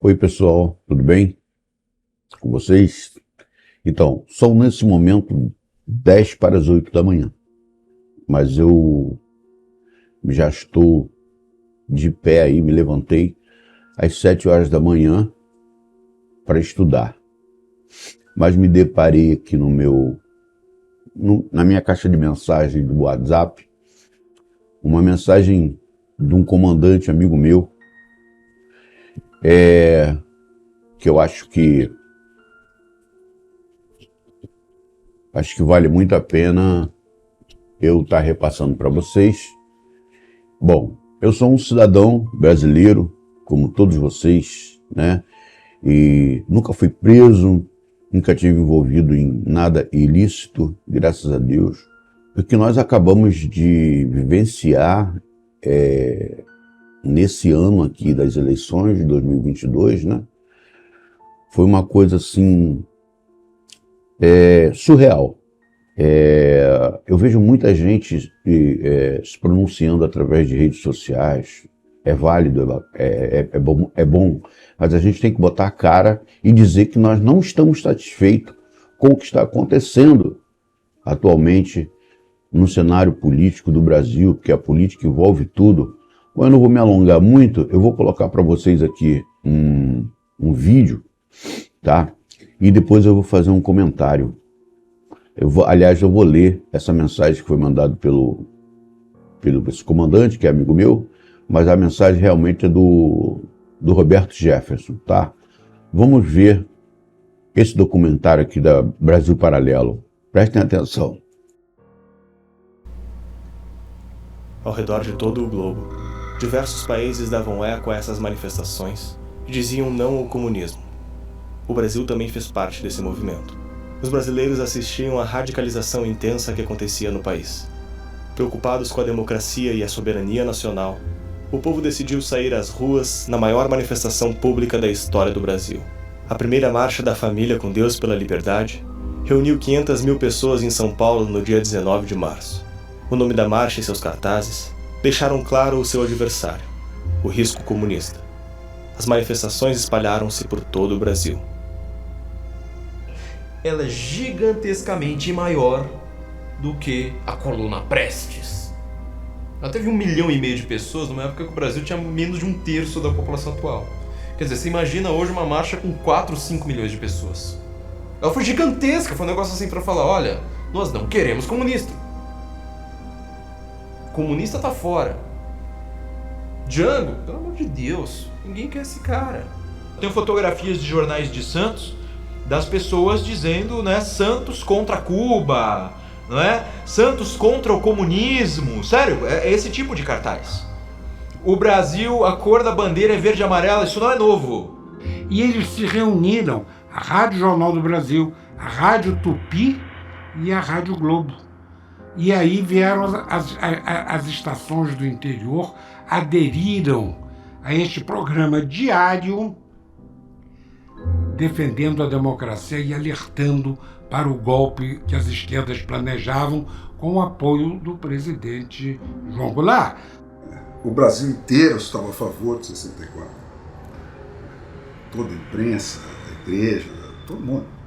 Oi pessoal, tudo bem com vocês? Então, são nesse momento 10 para as 8 da manhã, mas eu já estou de pé aí, me levantei às 7 horas da manhã para estudar, mas me deparei aqui na minha caixa de mensagem do WhatsApp, uma mensagem de um comandante amigo meu, que eu acho que vale muito a pena eu estar repassando para vocês. Bom, eu sou um cidadão brasileiro, como todos vocês, né? E nunca fui preso, nunca tive envolvido em nada ilícito, graças a Deus. O que nós acabamos de vivenciar nesse ano aqui das eleições de 2022, né? Foi uma coisa assim surreal. Eu vejo muita gente se pronunciando através de redes sociais. É válido, é bom, mas a gente tem que botar a cara e dizer que nós não estamos satisfeitos com o que está acontecendo atualmente no cenário político do Brasil, porque a política envolve tudo. Bom, eu não vou me alongar muito, eu vou colocar para vocês aqui um vídeo, tá? E depois eu vou fazer um comentário. Eu vou ler essa mensagem que foi mandada pelo esse comandante, que é amigo meu, mas a mensagem realmente é do Roberto Jefferson, tá? Vamos ver esse documentário aqui da Brasil Paralelo. Prestem atenção. Ao redor de todo o globo, diversos países davam eco a essas manifestações e diziam não ao comunismo. O Brasil também fez parte desse movimento. Os brasileiros assistiam à radicalização intensa que acontecia no país. Preocupados com a democracia e a soberania nacional, o povo decidiu sair às ruas na maior manifestação pública da história do Brasil. A primeira Marcha da Família com Deus pela Liberdade reuniu 500 mil pessoas em São Paulo no dia 19 de março. O nome da marcha e seus cartazes deixaram claro o seu adversário, o risco comunista. As manifestações espalharam-se por todo o Brasil. Ela é gigantescamente maior do que a coluna Prestes. Ela teve 1,5 milhão de pessoas numa época que o Brasil tinha menos de 1/3 da população atual. Quer dizer, você imagina hoje uma marcha com 4, 5 milhões de pessoas. Ela foi gigantesca, foi um negócio assim pra falar, olha, nós não queremos comunista. Comunista tá fora. Django, pelo amor de Deus, ninguém quer esse cara. Tem fotografias de jornais de Santos, das pessoas dizendo, né, Santos contra Cuba, não é? Santos contra o comunismo. Sério, é esse tipo de cartaz. O Brasil, a cor da bandeira é verde e amarela, isso não é novo. E eles se reuniram, a Rádio Jornal do Brasil, a Rádio Tupi e a Rádio Globo. E aí vieram as estações do interior, aderiram a este programa diário, defendendo a democracia e alertando para o golpe que as esquerdas planejavam com o apoio do presidente João Goulart. O Brasil inteiro estava a favor de 64. Toda a imprensa, a igreja, todo mundo.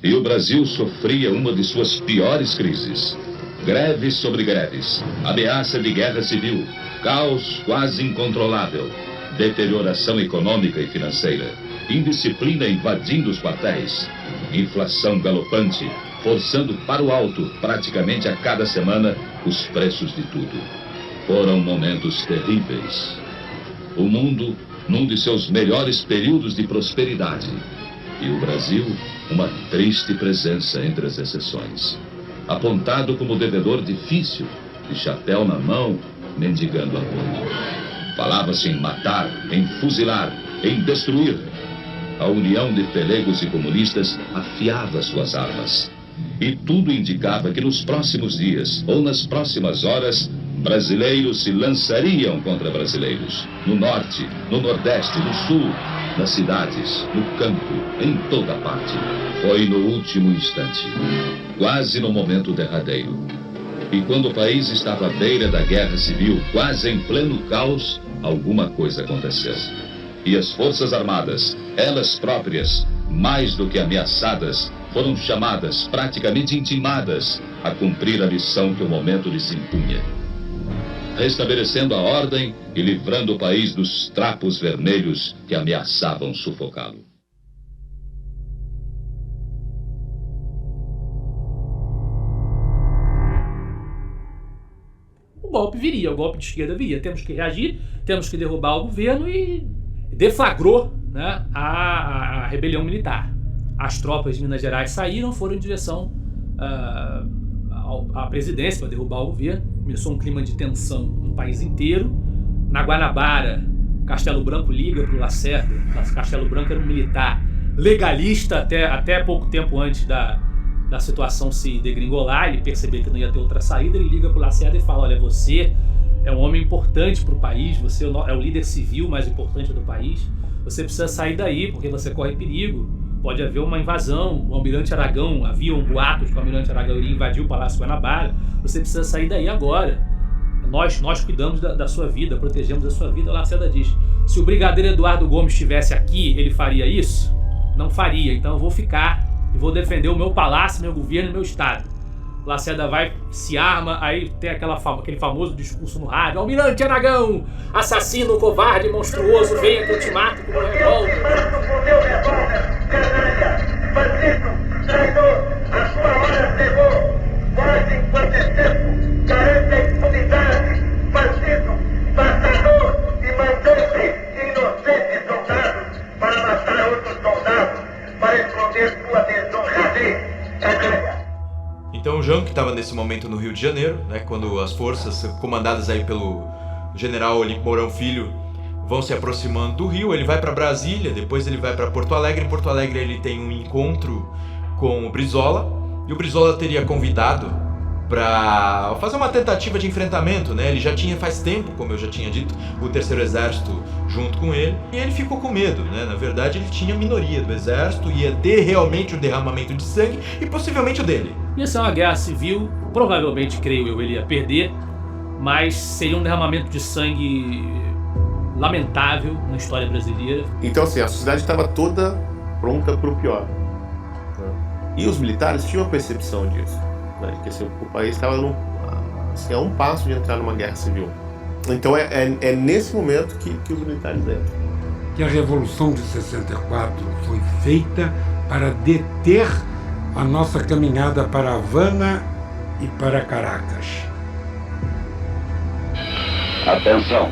E o Brasil sofria uma de suas piores crises. Greves sobre greves, ameaça de guerra civil, caos quase incontrolável, deterioração econômica e financeira, indisciplina invadindo os quartéis, inflação galopante, forçando para o alto, praticamente a cada semana, os preços de tudo. Foram momentos terríveis. O mundo, num de seus melhores períodos de prosperidade. E o Brasil, uma triste presença entre as exceções. Apontado como devedor difícil, de chapéu na mão, mendigando apoio. Falava-se em matar, em fuzilar, em destruir. A união de pelegos e comunistas afiava suas armas. E tudo indicava que nos próximos dias, ou nas próximas horas, brasileiros se lançariam contra brasileiros. No norte, no nordeste, no sul, nas cidades, no campo, em toda parte. Foi no último instante, quase no momento derradeiro. E quando o país estava à beira da guerra civil, quase em pleno caos, alguma coisa aconteceu. E as Forças Armadas, elas próprias, mais do que ameaçadas, foram chamadas, praticamente intimadas, a cumprir a missão que o momento lhes impunha, restabelecendo a ordem e livrando o país dos trapos vermelhos que ameaçavam sufocá-lo. O golpe viria, o golpe de esquerda viria. Temos que reagir, temos que derrubar o governo, e deflagrou, né, a rebelião militar. As tropas de Minas Gerais saíram, foram em direção à presidência para derrubar o governo. Começou um clima de tensão no país inteiro. Na Guanabara, Castelo Branco liga para o Lacerda. Castelo Branco era um militar legalista até pouco tempo antes da situação se degringolar. Ele percebeu que não ia ter outra saída, ele liga para o Lacerda e fala: olha, você é um homem importante para o país, você é o líder civil mais importante do país, você precisa sair daí porque você corre perigo, pode haver uma invasão, o Almirante Aragão, havia boatos que o Almirante Aragão iria invadir o Palácio Guanabara, você precisa sair daí agora, nós cuidamos da sua vida, protegemos a sua vida. O Lacerda diz: se o brigadeiro Eduardo Gomes estivesse aqui, ele faria isso? Não faria, então eu vou ficar e vou defender o meu palácio, meu governo e meu estado. Lacerda vai, se arma, aí tem aquele famoso discurso no rádio: Almirante Aragão, assassino, covarde, monstruoso, venha que eu te mato com o meu revólver. Com teu revólver, canalha, bandido, traidor, a sua hora chegou. Pode, enquanto é tempo, garante a impunidade, bandido, matador e mandante, inocentes soldados, para matar outros soldados, para esconder sua desonradez, canalha. Então o Jango, que estava nesse momento no Rio de Janeiro, né, quando as forças comandadas aí pelo general Olímpio Mourão Filho vão se aproximando do Rio, ele vai para Brasília, depois ele vai para Porto Alegre. Em Porto Alegre ele tem um encontro com o Brizola, e o Brizola teria convidado para fazer uma tentativa de enfrentamento, né? Ele já tinha faz tempo, como eu já tinha dito, o Terceiro Exército junto com ele, e ele ficou com medo, né? Na verdade ele tinha a minoria do exército, ia ter realmente um derramamento de sangue e possivelmente o dele. Ia ser uma guerra civil, provavelmente, creio eu, ele ia perder, mas seria um derramamento de sangue lamentável na história brasileira. Então assim, a sociedade estava toda pronta para o pior, né? E os militares tinham a percepção disso, né? Que assim, o país estava a um passo de entrar numa guerra civil. Então é nesse momento que os militares entram. Que a Revolução de 64 foi feita para deter a nossa caminhada para Havana e para Caracas. Atenção!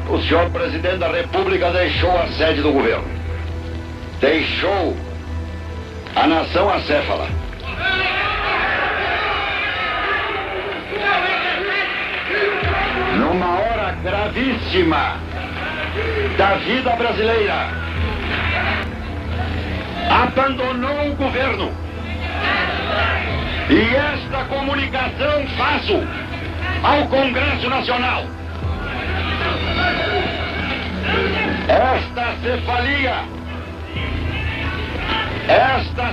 O senhor presidente da República deixou a sede do governo. Deixou a nação acéfala. Numa hora gravíssima da vida brasileira, abandonou o governo. E esta comunicação faço ao Congresso Nacional. Esta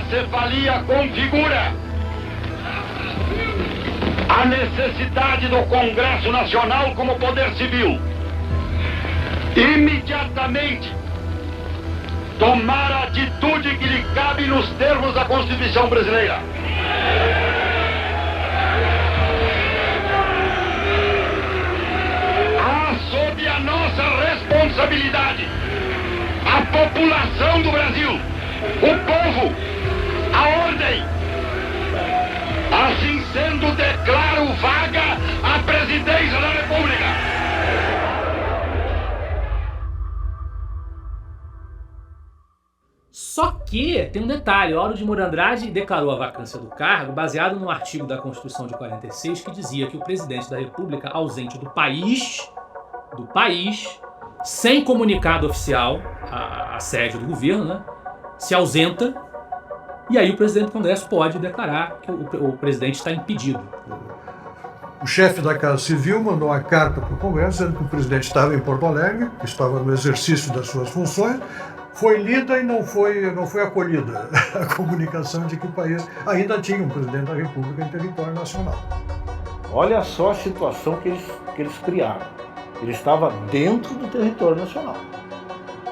cefalia configura a necessidade do Congresso Nacional como poder civil imediatamente tomar a atitude que lhe cabe nos termos da Constituição brasileira. Sob a nossa responsabilidade, a população do Brasil, o povo, a ordem. Assim sendo, declaro vaga a presidência da República. Só que tem um detalhe: Auro de Moura Andrade declarou a vacância do cargo baseado num artigo da Constituição de 46 que dizia que o presidente da República, ausente do país, sem comunicado oficial à sede do governo, né, se ausenta, e aí o presidente do Congresso pode declarar que o presidente está impedido. O chefe da Casa Civil mandou uma carta para o Congresso dizendo que o presidente estava em Porto Alegre, que estava no exercício das suas funções. Foi lida e não foi acolhida a comunicação de que o país ainda tinha um presidente da República em território nacional. Olha só a situação que eles criaram. Ele estava dentro do território nacional.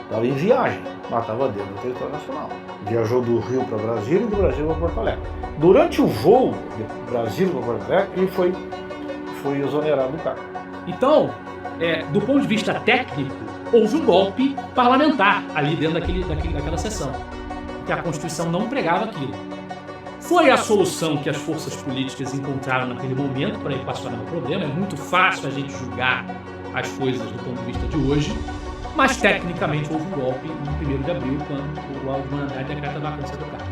Estava em viagem, mas estava dentro do território nacional. Viajou do Rio para Brasília e do Brasil para Porto Alegre. Durante o voo de Brasília para Porto Alegre, ele foi exonerado do cargo. Então, do ponto de vista técnico, houve um golpe parlamentar ali dentro daquela sessão, que a Constituição não pregava aquilo. Foi a solução que as forças políticas encontraram naquele momento para equacionar o problema. É muito fácil a gente julgar as coisas do ponto de vista de hoje, mas tecnicamente houve um golpe no 1º de abril, quando o Aldo Andrade decreta a vacância do cargo.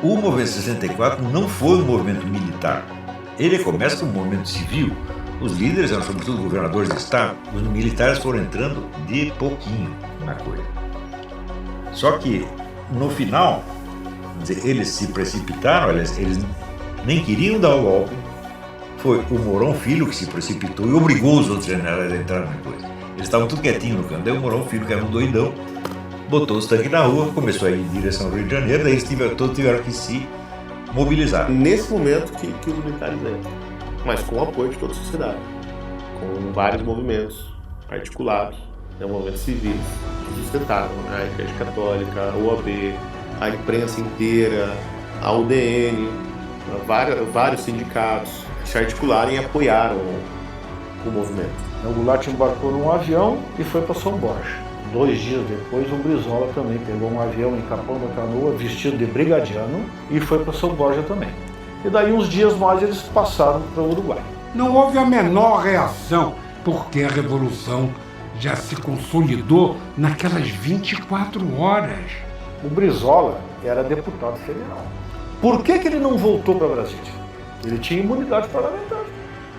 O movimento 64 não foi um movimento militar. Ele começa como um movimento civil. Os líderes eram sobretudo governadores de estado. Os militares foram entrando de pouquinho na coisa. Só que, no final, eles se precipitaram, eles nem queriam dar o golpe. Foi o Mourão Filho que se precipitou e obrigou os outros generais a entrar na coisa. Eles estavam tudo quietinhos no canto. Daí o Mourão Filho, que era um doidão, botou os tanques na rua, começou a ir em direção ao Rio de Janeiro, daí eles todos tiveram que se mobilizar. Nesse momento que os militares entram, mas com o apoio de toda a sociedade, com vários movimentos articulados, movimentos civis que sustentaram, a Igreja Católica, a OAB, a imprensa inteira, a UDN, vários sindicatos se articularam e apoiaram o movimento. O Goulart embarcou num avião e foi para São Borja. 2 dias depois, o Brizola também pegou um avião em Capão da Canoa, vestido de brigadiano, e foi para São Borja também. E daí, uns dias mais, eles passaram para o Uruguai. Não houve a menor reação, porque a Revolução já se consolidou naquelas 24 horas. O Brizola era deputado federal. Por que ele não voltou para Brasília? Ele tinha imunidade parlamentar.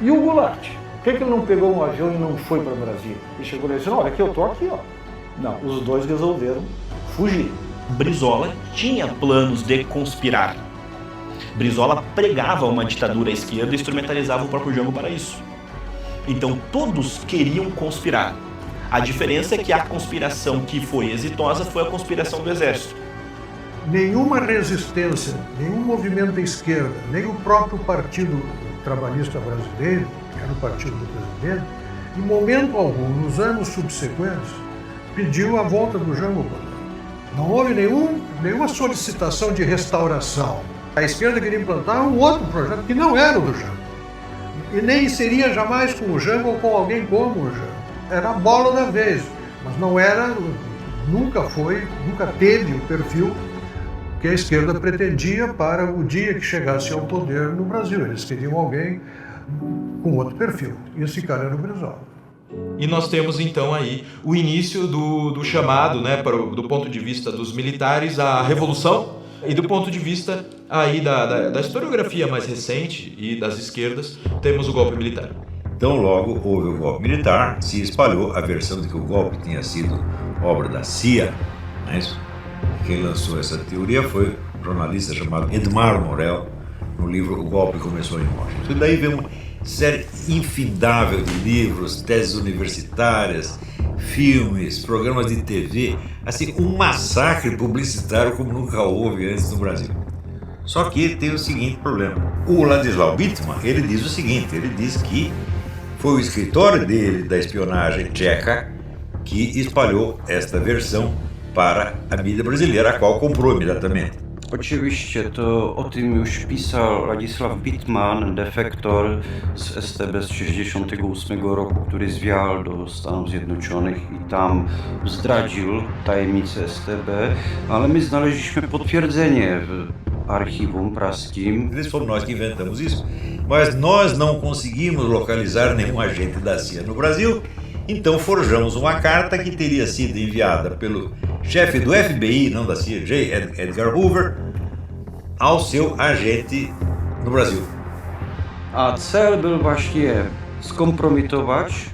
E o Goulart? Por que ele não pegou um avião e não foi para Brasília? Ele chegou lá e disse, olha, aqui eu tô aqui, ó. Não, os dois resolveram fugir. Brizola tinha planos de conspirar. Brizola pregava uma ditadura à esquerda e instrumentalizava o próprio Jango para isso. Então todos queriam conspirar. A diferença é que a conspiração que foi exitosa foi a conspiração do exército. Nenhuma resistência, nenhum movimento da esquerda, nem o próprio Partido Trabalhista Brasileiro, que era o partido do presidente, em momento algum, nos anos subsequentes, pediu a volta do Jango Goulart. Não houve nenhuma solicitação de restauração. A esquerda queria implantar um outro projeto que não era o do Jango. E nem seria jamais com o Jango ou com alguém como o Jango. Era a bola da vez, mas não era, nunca teve o perfil que a esquerda pretendia para o dia que chegasse ao poder no Brasil. Eles queriam alguém com outro perfil. E esse cara era o Brizola. E nós temos então aí o início do chamado, do ponto de vista dos militares, à Revolução, e do ponto de vista aí da historiografia mais recente e das esquerdas, temos o golpe militar. Então logo houve o golpe militar, se espalhou a versão de que o golpe tinha sido obra da CIA, não é isso? Quem lançou essa teoria foi um jornalista chamado Edmar Morel, no livro O Golpe Começou em Washington. E daí vem uma série infindável de livros, teses universitárias, filmes, programas de TV, assim, um massacre publicitário como nunca houve antes no Brasil. Só que tem o seguinte problema. O Ladislau Bittmann, ele diz o seguinte, ele diz que foi o escritório dele, da espionagem tcheca, que espalhou esta versão para a mídia brasileira, a qual comprou imediatamente. Oczywiście, to o tym już pisał Ladisław Bittmann, defektor z STB z 1968 roku, który zwiał do Stanów Zjednoczonych i tam zdradził tajemnicę STB, ale my znaleźliśmy potwierdzenie w archiwum praskim. Eles foram nós que inventamos isso, mas nós não conseguimos localizar nenhum agente da CIA no Brasil, então forjamos uma carta que teria sido enviada pelo chefe do FBI, não da CIA, J. Edgar Hoover, ao seu agente no Brasil. A cel był właśnie skompromitować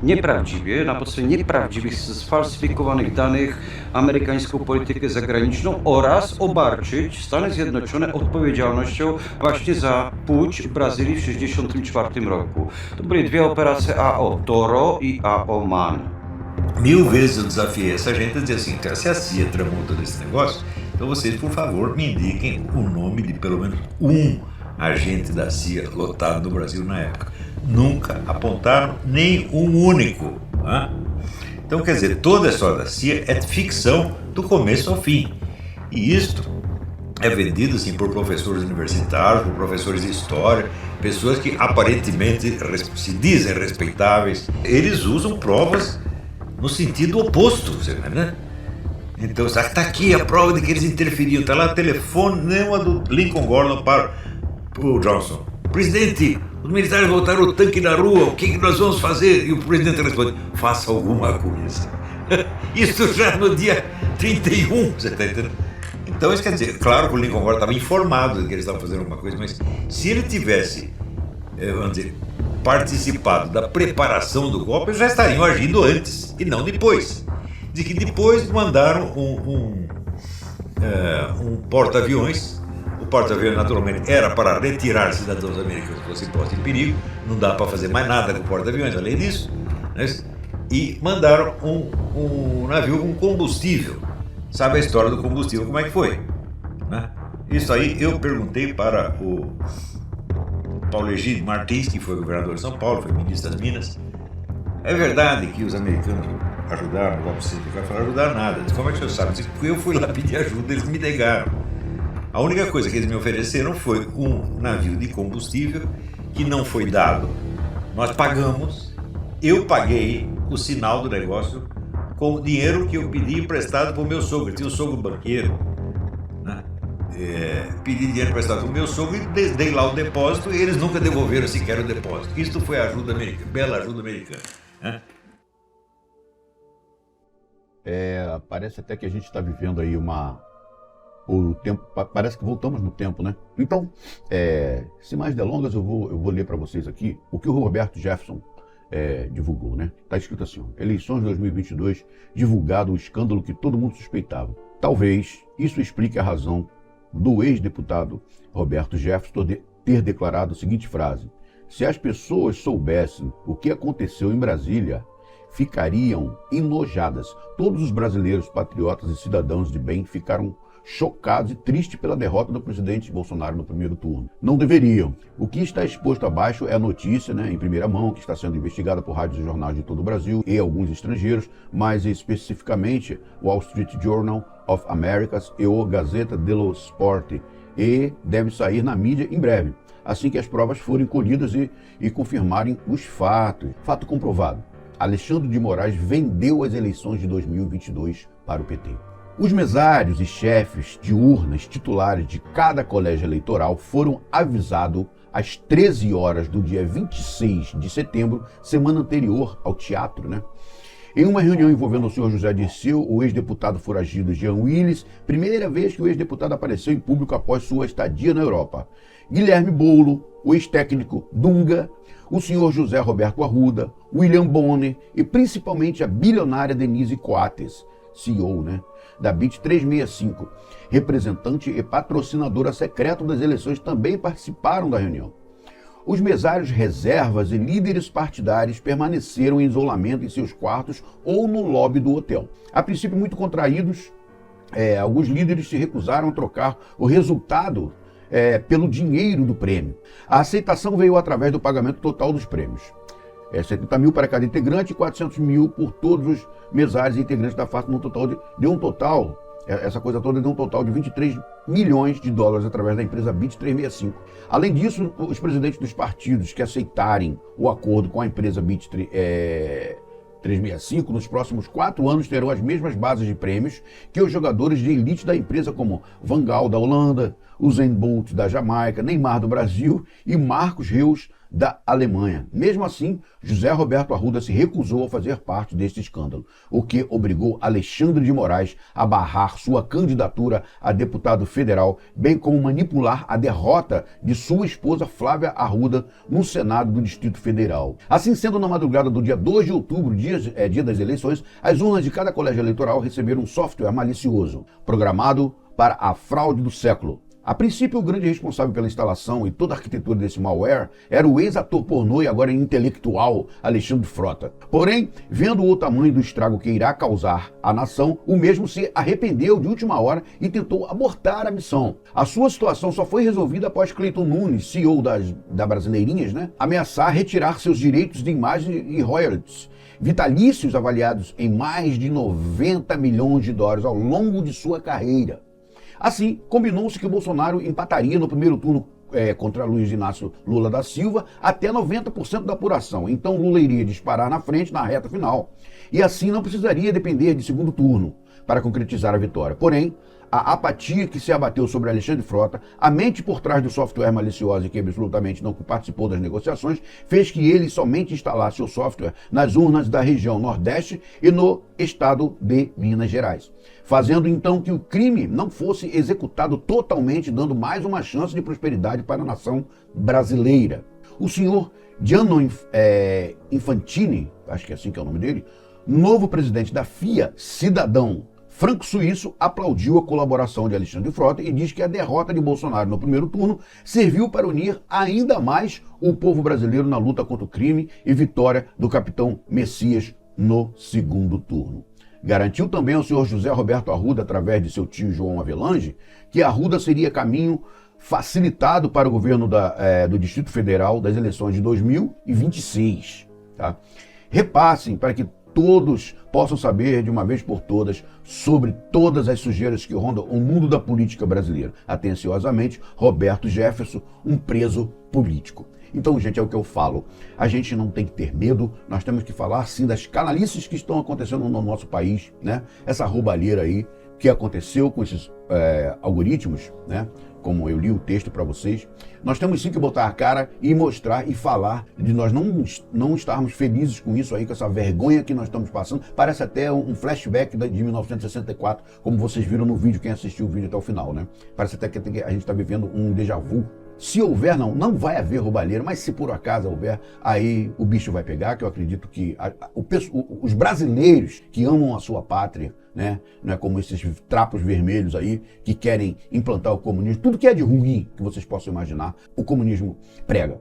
nieprawdziwie, na podstawie nieprawdziwych, sfalsyfikowanych danych amerykańską politykę zagraniczną oraz obarczyć Stany Zjednoczone odpowiedzialnością właśnie za pucz w Brazylii w 1964 roku. To były dwie operacje AO Toro e AO Man. 1000 vezes eu desafiei essa gente a dizer assim, cara, se a CIA tramou todo esse negócio, então vocês, por favor, me indiquem o nome de pelo menos um agente da CIA lotado no Brasil na época. Nunca apontaram nem um único. Então, quer dizer, toda a história da CIA é ficção do começo ao fim. E isto é vendido assim, por professores universitários, por professores de história, pessoas que aparentemente se dizem respeitáveis. Eles usam provas no sentido oposto, né? Então, está aqui a prova de que eles interferiam. Está lá o telefonema do Lincoln Gordon para o Johnson. Presidente, os militares voltaram o tanque na rua, o que nós vamos fazer? E o presidente responde, faça alguma coisa. Isso já no dia 31, você está entendendo? Então, isso quer dizer, claro que o Lincoln Gordon estava informado de que eles estavam fazendo alguma coisa, mas se ele tivesse, vamos dizer, participado da preparação do golpe, eles já estariam agindo antes e não depois. De que depois mandaram um porta-aviões. O porta-aviões, naturalmente, era para retirar cidadãos americanos que fossem postos em perigo. Não dá para fazer mais nada com o porta-aviões, além disso. Né? E mandaram um navio com combustível. Sabe a história do combustível, como é que foi? Né? Isso aí eu perguntei para o Paulo Egídio Martins, que foi governador de São Paulo, foi ministro das Minas. É verdade que os americanos ajudaram o golpe civil? Vai falar ajudar nada. Disse, como é que o senhor sabe? Disse, eu fui lá pedir ajuda, eles me negaram. A única coisa que eles me ofereceram foi um navio de combustível que não foi dado. Nós pagamos, eu paguei o sinal do negócio com o dinheiro que eu pedi emprestado para o meu sogro. Eu tinha um sogro banqueiro, né? Pedi dinheiro emprestado para o meu sogro e dei lá o depósito e eles nunca devolveram sequer o depósito. Isto foi a ajuda americana, bela ajuda americana. Né? Parece até que a gente está vivendo aí o tempo, parece que voltamos no tempo, né? Então, sem mais delongas, eu vou ler para vocês aqui o que o Roberto Jefferson divulgou, né? Está escrito assim, eleições de 2022, divulgado o escândalo que todo mundo suspeitava. Talvez isso explique a razão do ex-deputado Roberto Jefferson ter declarado a seguinte frase: se as pessoas soubessem o que aconteceu em Brasília, ficariam enojadas. Todos os brasileiros patriotas e cidadãos de bem ficaram chocados e tristes pela derrota do presidente Bolsonaro no primeiro turno. Não deveriam. O que está exposto abaixo é a notícia, né, em primeira mão, que está sendo investigada por rádios e jornais de todo o Brasil e alguns estrangeiros, mais especificamente o Wall Street Journal of Americas e o Gazeta dello Sport, e deve sair na mídia em breve, assim que as provas forem colhidas e confirmarem os fatos. Fato comprovado. Alexandre de Moraes vendeu as eleições de 2022 para o PT. Os mesários e chefes de urnas titulares de cada colégio eleitoral foram avisados às 13 horas do dia 26 de setembro, semana anterior ao teatro, né? Em uma reunião envolvendo o senhor José Dirceu, o ex-deputado foragido Jean Willis, primeira vez que o ex-deputado apareceu em público após sua estadia na Europa. Guilherme Boulo, o ex-técnico Dunga, o senhor José Roberto Arruda, William Bonner e principalmente a bilionária Denise Coates, CEO, né, da BIT 365, representante e patrocinadora secreta das eleições, também participaram da reunião. Os mesários reservas e líderes partidários permaneceram em isolamento em seus quartos ou no lobby do hotel. A princípio muito contraídos, alguns líderes se recusaram a trocar o resultado pelo dinheiro do prêmio. A aceitação veio através do pagamento total dos prêmios. 70 mil para cada integrante e 400 mil por todos os mesários e integrantes da FAST, essa coisa toda deu um total de 23 milhões de dólares através da empresa BIT 365. Além disso, os presidentes dos partidos que aceitarem o acordo com a empresa BIT 365 nos próximos 4 anos terão as mesmas bases de prêmios que os jogadores de elite da empresa, como Van Gaal da Holanda, Usain Bolt da Jamaica, Neymar do Brasil e Marcos Reus da Alemanha. Mesmo assim, José Roberto Arruda se recusou a fazer parte deste escândalo, o que obrigou Alexandre de Moraes a barrar sua candidatura a deputado federal, bem como manipular a derrota de sua esposa Flávia Arruda no Senado do Distrito Federal. Assim sendo, na madrugada do dia 2 de outubro, dia das eleições, as urnas de cada colégio eleitoral receberam um software malicioso, programado para a fraude do século. A princípio, o grande responsável pela instalação e toda a arquitetura desse malware era o ex-ator pornô e agora intelectual Alexandre Frota. Porém, vendo o tamanho do estrago que irá causar à nação, o mesmo se arrependeu de última hora e tentou abortar a missão. A sua situação só foi resolvida após Cleiton Nunes, CEO da Brasileirinhas, né, ameaçar retirar seus direitos de imagem e royalties vitalícios avaliados em mais de 90 milhões de dólares ao longo de sua carreira. Assim, combinou-se que o Bolsonaro empataria no primeiro turno contra Luiz Inácio Lula da Silva até 90% da apuração. Então Lula iria disparar na frente na reta final. E assim não precisaria depender de segundo turno para concretizar a vitória. Porém, a apatia que se abateu sobre Alexandre Frota, a mente por trás do software malicioso e que absolutamente não participou das negociações, fez que ele somente instalasse o software nas urnas da região Nordeste e no estado de Minas Gerais, fazendo então que o crime não fosse executado totalmente, dando mais uma chance de prosperidade para a nação brasileira. O senhor Gianno Infantini, acho que é assim que é o nome dele, novo presidente da FIA, cidadão franco-suíço, aplaudiu a colaboração de Alexandre Frota e diz que a derrota de Bolsonaro no primeiro turno serviu para unir ainda mais o povo brasileiro na luta contra o crime e vitória do capitão Messias no segundo turno. Garantiu também ao senhor José Roberto Arruda, através de seu tio João Avelange, que Arruda seria caminho facilitado para o governo do Distrito Federal das eleições de 2026. Tá? Repassem para que todos possam saber de uma vez por todas sobre todas as sujeiras que rondam o mundo da política brasileira. Atenciosamente, Roberto Jefferson, um preso político. Então, gente, é o que eu falo. A gente não tem que ter medo, nós temos que falar, sim, das canalices que estão acontecendo no nosso país, né? Essa roubalheira aí que aconteceu com esses algoritmos, né? Como eu li o texto para vocês, nós temos sim que botar a cara e mostrar e falar de nós não estarmos felizes com isso aí, com essa vergonha que nós estamos passando. Parece até um flashback de 1964, como vocês viram no vídeo, quem assistiu o vídeo até o final, né? Parece até que a gente está vivendo um déjà vu. Se houver, não vai haver roubalheira, mas se por acaso houver, aí o bicho vai pegar, que eu acredito que os brasileiros que amam a sua pátria, né, não é como esses trapos vermelhos aí que querem implantar o comunismo, tudo que é de ruim que vocês possam imaginar, o comunismo prega.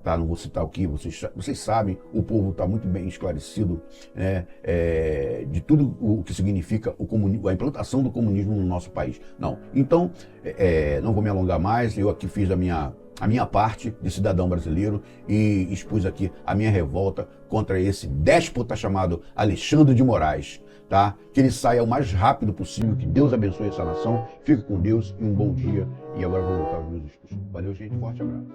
Tá? Não vou citar o que, vocês sabem, o povo está muito bem esclarecido, né, de tudo o que significa a implantação do comunismo no nosso país. Não, então, não vou me alongar mais, eu aqui fiz a minha parte de cidadão brasileiro e expus aqui a minha revolta contra esse déspota chamado Alexandre de Moraes. Tá? Que ele saia o mais rápido possível, que Deus abençoe essa nação, fique com Deus e um bom dia. E agora eu vou voltar aos meus estudos. Valeu, gente, forte abraço.